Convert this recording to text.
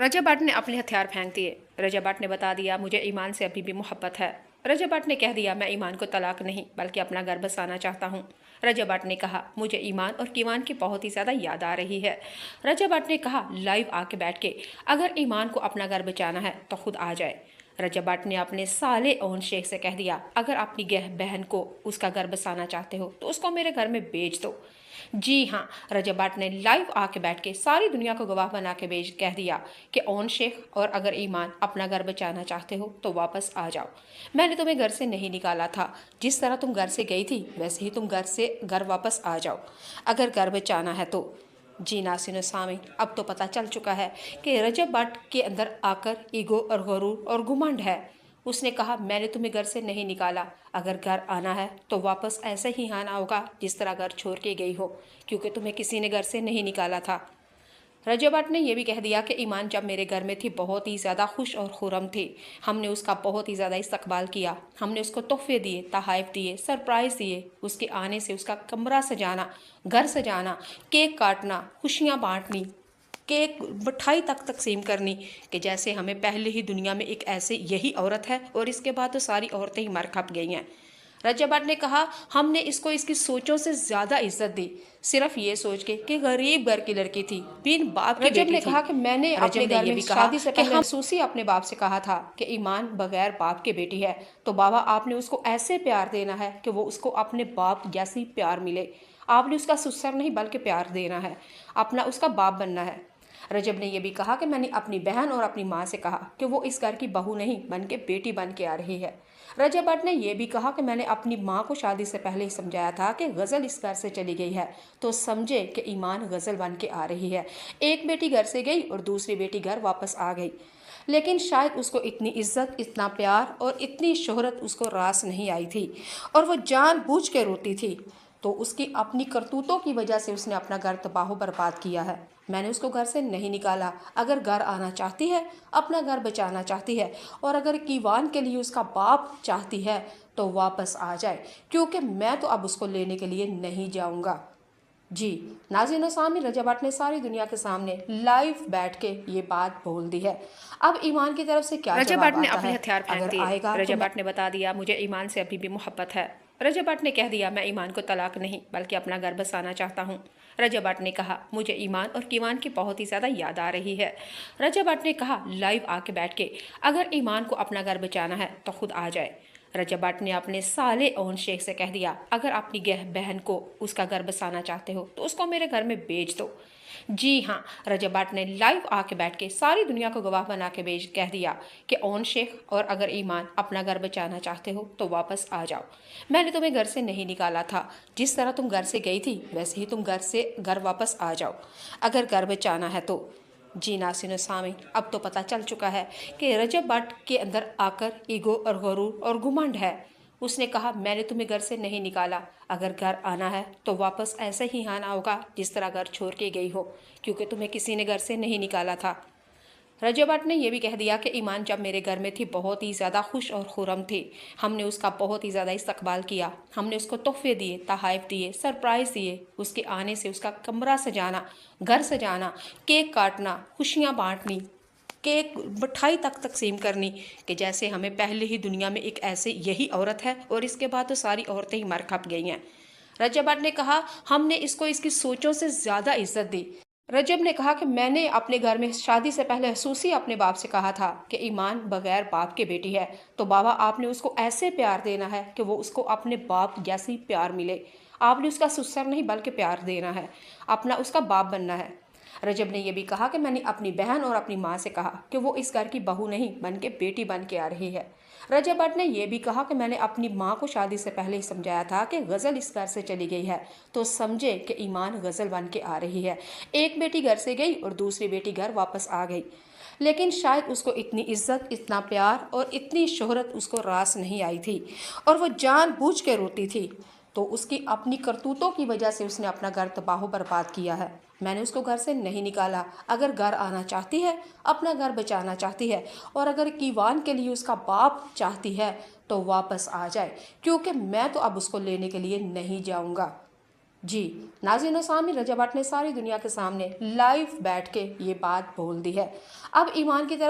रजा भट्ट ने अपने हथियार फेंक दिए। रजा भट्ट ने बता दिया, मुझे ईमान से अभी भी मोहब्बत है। रजा भट्ट ने कह दिया, मैं ईमान को तलाक नहीं बल्कि अपना घर बसाना चाहता हूँ। रजा भट्ट ने कहा, मुझे ईमान और कीवान की बहुत ही ज़्यादा याद आ रही है। रजा भट्ट ने कहा लाइव आके बैठ के, अगर ईमान को अपना घर बचाना है तो खुद आ जाए। रजा भट्ट ने अपने साले ओन शेख से कह दिया, अगर अपनी बहन को उसका घर बसाना चाहते हो तो उसको मेरे घर में बेच दो। जी हाँ, रजा भट्ट ने लाइव आके बैठ के सारी दुनिया को गवाह बना के कह दिया कि ओन शेख और अगर ईमान अपना घर बचाना चाहते हो तो वापस आ जाओ। मैंने तुम्हें घर से नहीं निकाला था, जिस तरह तुम घर से गई थी वैसे ही तुम घर वापस आ जाओ अगर घर बचाना है तो। जी नाज़रीन सामीन, अब तो पता चल चुका है कि रजा भट्ट के अंदर आकर ईगो और गुरूर और घुमंड है। उसने कहा, मैंने तुम्हें घर से नहीं निकाला, अगर घर आना है तो वापस ऐसे ही आना होगा जिस तरह घर छोड़ के गई हो, क्योंकि तुम्हें किसी ने घर से नहीं निकाला था। रजा भट्ट ने यह भी कह दिया कि ईमान जब मेरे घर में थी बहुत ही ज़्यादा खुश और खुरम थी। हमने उसका बहुत ही ज़्यादा इस्तकबाल किया, हमने उसको तोहफे दिए, तोहफ़े दिए, सरप्राइज़ दिए। उसके आने से उसका कमरा सजाना, घर सजाना, केक काटना, खुशियाँ बांटनी, केक मिठाई तक तकसीम करनी कि जैसे हमें पहले ही दुनिया में एक ऐसे यही औरत है और इसके बाद तो सारी औरतें ही मर खप गई हैं। रजा भट्ट ने कहा, हमने इसको इसकी सोचों से ज़्यादा इज्जत दी, सिर्फ ये सोच के कि गरीब घर की लड़की थी, बिन बाप की बेटी थी। रजब ने कहा कि मैंने अपने घर में शादी से पहले महसूसी अपने बाप से कहा था कि ईमान बगैर बाप के बेटी है, तो बाबा आपने उसको ऐसे प्यार देना है कि वो उसको अपने बाप जैसी प्यार मिले। आपने उसका ससुर नहीं बल्कि प्यार देना है, अपना उसका बाप बनना है। रजब ने यह भी कहा कि मैंने अपनी बहन और अपनी माँ से कहा कि वो इस घर की बहू नहीं बन के बेटी बन के आ रही है। रजब भट्ट ने यह भी कहा कि मैंने अपनी माँ को शादी से पहले ही समझाया था कि गज़ल इस घर से चली गई है तो समझे कि ईमान गज़ल बन के आ रही है। एक बेटी घर से गई और दूसरी बेटी घर वापस आ गई, लेकिन शायद उसको इतनी इज्जत, इतना प्यार और इतनी शोहरत उसको रास नहीं आई थी और वो जानबूझ के रोती थी। तो उसकी अपनी करतूतों की वजह से उसने अपना घर तबाह बर्बाद किया है। मैंने उसको घर से नहीं निकाला, अगर घर आना चाहती है, अपना घर बचाना चाहती है और अगर कीवान के लिए उसका बाप चाहती है तो वापस आ जाए, क्योंकि मैं तो अब उसको लेने के लिए नहीं जाऊंगा। जी नाज़रीन सामीन, रजा भट्ट ने सारी दुनिया के सामने लाइव बैठ के ये बात बोल दी है। अब ईमान की तरफ से क्या रजा भट्ट ने अपने हथियार फेंक दिए। रजा भट्ट ने बता दिया, मुझे ईमान से अभी भी मोहब्बत है। रजा भट्ट ने कह दिया, मैं ईमान को तलाक नहीं बल्कि अपना घर बसाना चाहता हूँ। रजा भट्ट ने कहा, मुझे ईमान और कीवान की बहुत ही ज़्यादा याद आ रही है। रजा भट्ट ने कहा लाइव आके बैठ के, अगर ईमान को अपना घर बचाना है तो खुद आ जाए। रजा भट्ट ने अपने साले ओन शेख से कह दिया, अगर अपनी बहन को उसका घर बसाना चाहते हो तो उसको मेरे घर में बेच दो। जी हाँ, रजा भट्ट ने लाइव आके बैठ के सारी दुनिया को गवाह बना के कह दिया कि ओन शेख और अगर ईमान अपना घर बचाना चाहते हो तो वापस आ जाओ। मैंने तुम्हें घर से नहीं निकाला था, जिस तरह तुम घर से गई थी वैसे ही तुम घर वापस आ जाओ अगर घर बचाना है तो। जी नाज़रीन सामीन, अब तो पता चल चुका है कि रजा भट्ट के अंदर आकर ईगो और गुरूर और घुमंड है। उसने कहा, मैंने तुम्हें घर से नहीं निकाला, अगर घर आना है तो वापस ऐसे ही आना होगा जिस तरह घर छोड़ के गई हो, क्योंकि तुम्हें किसी ने घर से नहीं निकाला था। रजा भट्ट ने यह भी कह दिया कि ईमान जब मेरे घर में थी बहुत ही ज़्यादा खुश और खुरम थी। हमने उसका बहुत ही ज़्यादा इस्तकबाल किया, हमने उसको तोहफे दिए, तोहफ़े दिए, सरप्राइज़ दिए। उसके आने से उसका कमरा सजाना, घर सजाना, केक काटना, खुशियाँ बांटनी, केक मिठाई तक तकसीम करनी कि जैसे हमें पहले ही दुनिया में एक ऐसे यही औरत है और इसके बाद तो सारी औरतें ही मर खप गई हैं। रजा भट्ट ने कहा, हमने इसको इसकी सोचों से ज़्यादा इज्जत दी। रजब ने कहा कि मैंने अपने घर में शादी से पहले महसूसी अपने बाप से कहा था कि ईमान बगैर बाप की बेटी है, तो बाबा आपने उसको ऐसे प्यार देना है कि वो उसको अपने बाप जैसी प्यार मिले। आपने उसका ससुर नहीं बल्कि प्यार देना है, अपना उसका बाप बनना है। रजब ने यह भी कहा कि मैंने अपनी बहन और अपनी माँ से कहा कि वो इस घर की बहू नहीं बन के बेटी बन के आ रही है। रजब भट्ट ने यह भी कहा कि मैंने अपनी माँ को शादी से पहले ही समझाया था कि गज़ल इस घर से चली गई है तो समझे कि ईमान गज़ल बन के आ रही है। एक बेटी घर से गई और दूसरी बेटी घर वापस आ गई, लेकिन शायद उसको इतनी इज्जत, इतना प्यार और इतनी शोहरत उसको रास नहीं आई थी और वो जानबूझ के रोती थी। तो उसकी अपनी करतूतों की वजह से उसने अपना घर तबाह बर्बाद किया है। मैंने उसको घर से नहीं निकाला, अगर घर आना चाहती है, अपना घर बचाना चाहती है और अगर कीवान के लिए उसका बाप चाहती है तो वापस आ जाए, क्योंकि मैं तो अब उसको लेने के लिए नहीं जाऊंगा। جی ناظرین و سامعین، رجا بٹ نے ساری دنیا کے سامنے لائیو بیٹھ کے یہ بات بول دی ہے۔ اب ایمان کی طرف